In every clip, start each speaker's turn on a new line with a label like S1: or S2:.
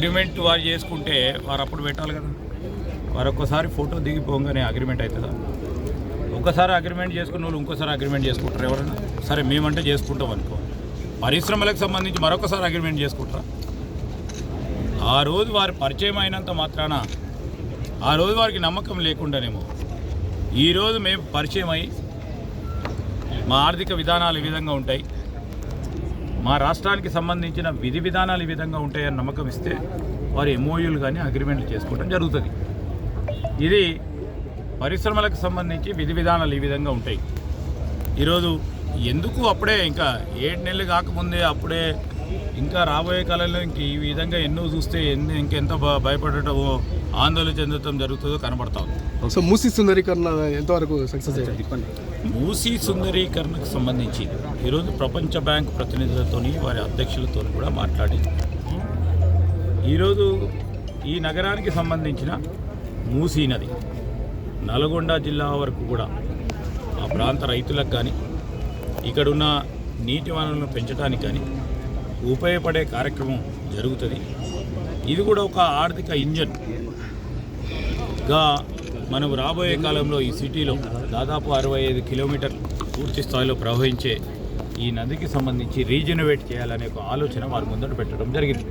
S1: Agreement వారు చేసుకుంటే వారు అప్పుడు పెట్టాలి కదా. వారు ఒక్కసారి ఫోటో దిగిపోగానే అగ్రిమెంట్ అవుతుందా? ఒకసారి అగ్రిమెంట్ చేసుకున్న వాళ్ళు ఇంకోసారి అగ్రిమెంట్ చేసుకుంటారు ఎవరైనా? సరే మేమంటే చేసుకుంటాం అనుకో, పరిశ్రమలకు సంబంధించి మరొకసారి అగ్రిమెంట్ చేసుకుంటారా? ఆ రోజు వారి పరిచయం అయినంత మాత్రాన ఆ రోజు వారికి నమ్మకం లేకుండానేమో ఈరోజు మేము పరిచయం అయ్యి మా ఆర్థిక విధానాలు ఈ విధంగా ఉంటాయి, మా రాష్ట్రానికి సంబంధించిన విధి విధానాలు ఈ విధంగా ఉంటాయని నమ్మకం ఇస్తే వారు ఎంఓయూలు కానీ అగ్రిమెంట్లు చేసుకోవడం జరుగుతుంది. ఇది పరిశ్రమలకు సంబంధించి విధి విధానాలు ఈ విధంగా ఉంటాయి. ఈరోజు ఎందుకు అప్పుడే ఇంకా 7 నెలలు కాకముందే అప్పుడే ఇంకా రాబోయే కాలంలో ఇంక ఈ విధంగా ఎన్నో చూస్తే ఇంకెంత భయపడటమో ఆందోళన చెందటం జరుగుతుందో కనబడతా ఉంది.
S2: సో మూసీ సుందరీకరణ ఎంతవరకు సక్సెస్ అయ్యింది?
S1: మూసీ సుందరీకరణకు సంబంధించి ఈరోజు ప్రపంచ బ్యాంక్ ప్రతినిధులతో వారి అధ్యక్షులతో కూడా మాట్లాడి ఈరోజు ఈ నగరానికి సంబంధించిన మూసీ నది నల్గొండ జిల్లా వరకు కూడా ఆ ప్రాంత రైతులకు కానీ ఇక్కడున్న నీటి వనరులను పెంచడానికి కానీ ఉపయోగపడే కార్యక్రమం జరుగుతుంది. ఇది కూడా ఒక ఆర్థిక ఇంజన్గా మనం రాబోయే కాలంలో ఈ సిటీలో దాదాపు 65 కిలోమీటర్లు పూర్తి స్థాయిలో ప్రవహించే ఈ నదికి సంబంధించి రీజనరేట్ చేయాలనే ఒక ఆలోచన వారు ముందట పెట్టడం జరిగింది.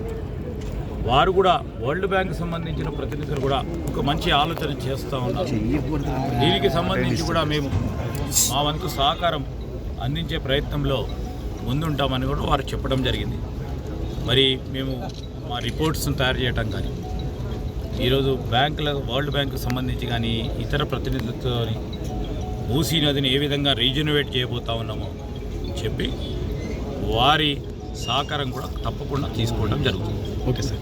S1: వారు కూడా వరల్డ్ బ్యాంక్ సంబంధించిన ప్రతినిధులు కూడా ఒక మంచి ఆలోచన చేస్తూ ఉన్నారు. దీనికి సంబంధించి కూడా మేము మా వంతు సహకారం అందించే ప్రయత్నంలో ముందుంటామని కూడా వారు చెప్పడం జరిగింది. మరి మేము మా రిపోర్ట్స్ను తయారు చేయటం కానీ ఈరోజు వరల్డ్ బ్యాంకు సంబంధించి కానీ ఇతర ప్రతినిధులతో మూసీ నదిని ఏ విధంగా రీజనరేట్ చేయబోతా ఉన్నామో చెప్పి వారి సహకారం కూడా తప్పకుండా తీసుకోవడం జరుగుతుంది.
S2: Okay sir.